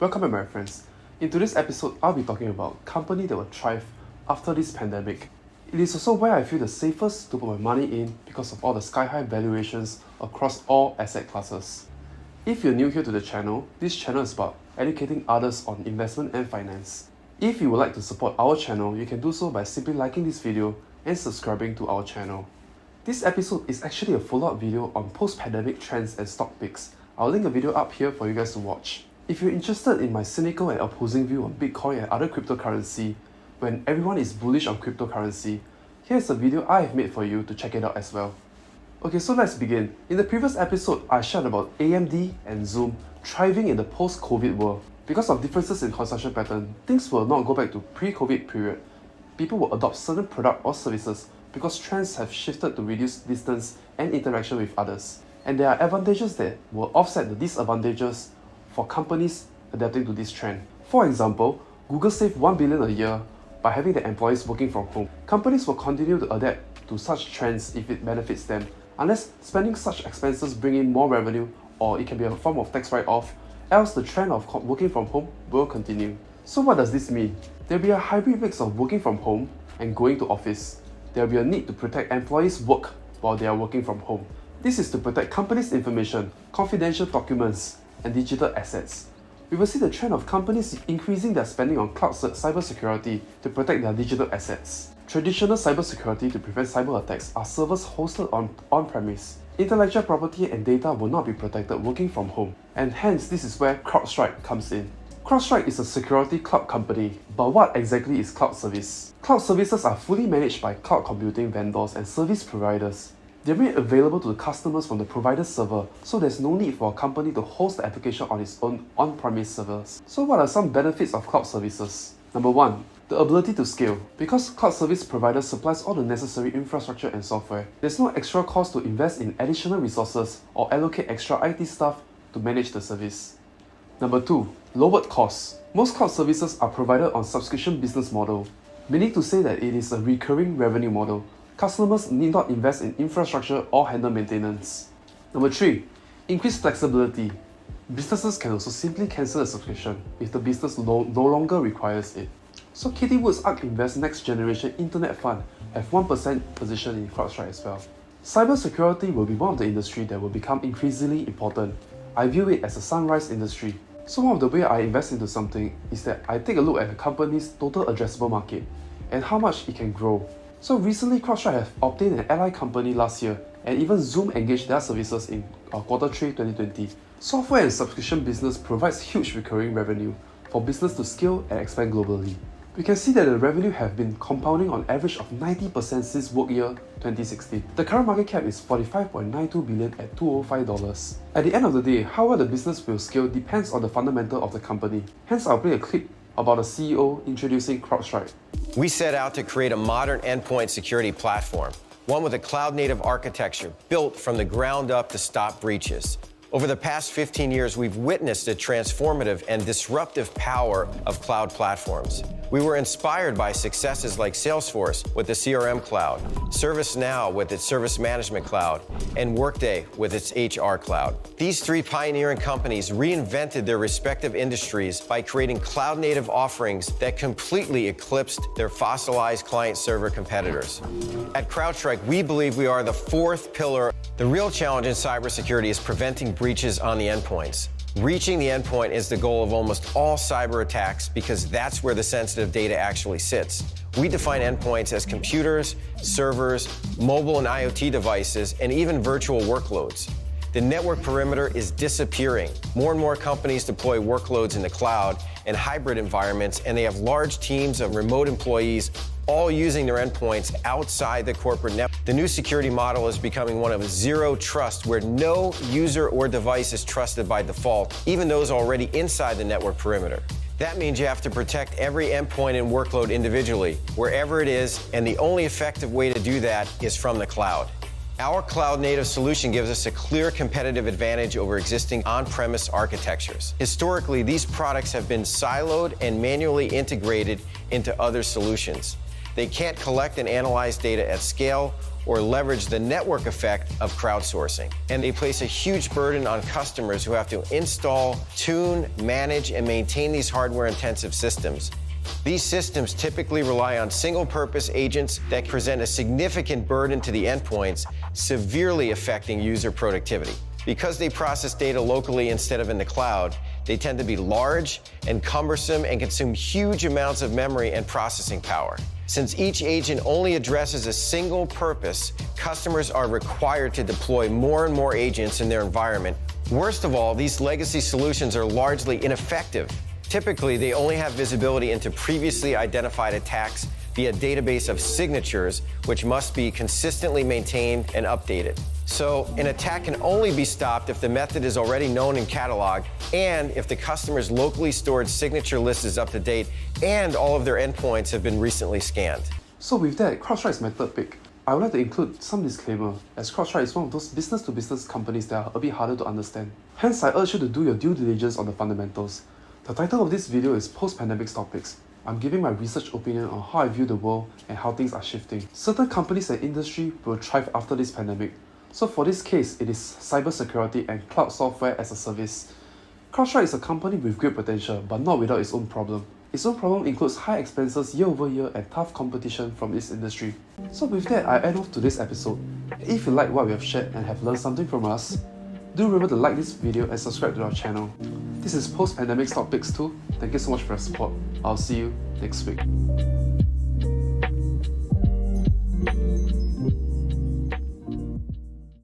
Welcome back, my friends. In today's episode, I'll be talking about companies that will thrive after this pandemic. It is also where I feel the safest to put my money in because of all the sky-high valuations across all asset classes. If you're new here to the channel, this channel is about educating others on investment and finance. If you would like to support our channel, you can do so by simply liking this video and subscribing to our channel. This episode is actually a follow-up video on post-pandemic trends and stock picks. I'll link a video up here for you guys to watch. If you're interested in my cynical and opposing view on Bitcoin and other cryptocurrency, when everyone is bullish on cryptocurrency, here's a video I have made for you to check it out as well. Okay, so let's begin. In the previous episode, I shared about AMD and Zoom thriving in the post-COVID world. Because of differences in consumption pattern, things will not go back to pre-COVID period. People will adopt certain products or services because trends have shifted to reduce distance and interaction with others. And there are advantages that will offset the disadvantages for companies adapting to this trend. For example, Google saved $1 billion a year by having their employees working from home. Companies will continue to adapt to such trends if it benefits them, unless spending such expenses bring in more revenue, or it can be a form of tax write-off, else the trend of working from home will continue. So what does this mean? There will be a hybrid mix of working from home and going to office. There will be a need to protect employees' work while they are working from home. This is to protect companies' information, confidential documents, and digital assets. We will see the trend of companies increasing their spending on cloud cybersecurity to protect their digital assets. Traditional cybersecurity to prevent cyber attacks are servers hosted on-premise. Intellectual property and data will not be protected working from home, and hence this is where Crowdstrike comes in. Crowdstrike is a security cloud company, but what exactly is cloud service? Cloud services are fully managed by cloud computing vendors and service providers. They're made available to the customers from the provider's server, so there's no need for a company to host the application on its own on-premise servers. So what are some benefits of cloud services? Number 1. The ability to scale. Because cloud service provider supplies all the necessary infrastructure and software, there's no extra cost to invest in additional resources or allocate extra IT staff to manage the service. Number 2. Lowered costs. Most cloud services are provided on subscription business model, meaning to say that it is a recurring revenue model. Customers need not invest in infrastructure or handle maintenance. Number 3. Increased flexibility. Businesses can also simply cancel a subscription if the business no longer requires it. So Katie Wood's ARK Invest Next Generation Internet Fund have 1% position in Crowdstrike as well. Cybersecurity will be one of the industry that will become increasingly important. I view it as a sunrise industry. So one of the way I invest into something is that I take a look at a company's total addressable market and how much it can grow. So recently, Crowdstrike have obtained an ally company last year, and even Zoom engaged their services in Q3 2020. Software and subscription business provides huge recurring revenue for business to scale and expand globally. We can see that the revenue have been compounding on average of 90% since work year 2016. The current market cap is $45.92 billion at $205. At the end of the day, how well the business will scale depends on the fundamental of the company. Hence, I'll play a clip about a CEO introducing Crowdstrike. We set out to create a modern endpoint security platform, one with a cloud-native architecture built from the ground up to stop breaches. Over the past 15 years, we've witnessed the transformative and disruptive power of cloud platforms. We were inspired by successes like Salesforce with the CRM cloud, ServiceNow with its service management cloud, and Workday with its HR cloud. These three pioneering companies reinvented their respective industries by creating cloud-native offerings that completely eclipsed their fossilized client-server competitors. At Crowdstrike, we believe we are the fourth pillar. The real challenge in cybersecurity is preventing breaches on the endpoints. Reaching the endpoint is the goal of almost all cyber attacks because that's where the sensitive data actually sits. We define endpoints as computers, servers, mobile and IoT devices, and even virtual workloads. The network perimeter is disappearing. More and more companies deploy workloads in the cloud and hybrid environments, and they have large teams of remote employees all using their endpoints outside the corporate network. The new security model is becoming one of zero trust, where no user or device is trusted by default, even those already inside the network perimeter. That means you have to protect every endpoint and workload individually, wherever it is, and the only effective way to do that is from the cloud. Our cloud-native solution gives us a clear competitive advantage over existing on-premise architectures. Historically, these products have been siloed and manually integrated into other solutions. They can't collect and analyze data at scale or leverage the network effect of crowdsourcing. And they place a huge burden on customers who have to install, tune, manage, and maintain these hardware-intensive systems. These systems typically rely on single-purpose agents that present a significant burden to the endpoints, severely affecting user productivity. Because they process data locally instead of in the cloud, they tend to be large and cumbersome and consume huge amounts of memory and processing power. Since each agent only addresses a single purpose, customers are required to deploy more and more agents in their environment. Worst of all, these legacy solutions are largely ineffective. Typically, they only have visibility into previously identified attacks via a database of signatures, which must be consistently maintained and updated. So an attack can only be stopped if the method is already known and cataloged, and if the customer's locally stored signature list is up to date, and all of their endpoints have been recently scanned. So with that, Crowdstrike's method pick, I would like to include some disclaimer, as Crowdstrike is one of those business-to-business companies that are a bit harder to understand. Hence, I urge you to do your due diligence on the fundamentals. The title of this video is Post-Pandemic Topics. I'm giving my research opinion on how I view the world and how things are shifting. Certain companies and industry will thrive after this pandemic. So for this case, it is cybersecurity and cloud software as a service. Crowdstrike is a company with great potential, but not without its own problem. Its own problem includes high expenses year over year and tough competition from its industry. So with that, I end off today's episode. If you like what we have shared and have learned something from us, do remember to like this video and subscribe to our channel. This is Post-Pandemic Topics 2. Thank you so much for your support. I'll see you next week.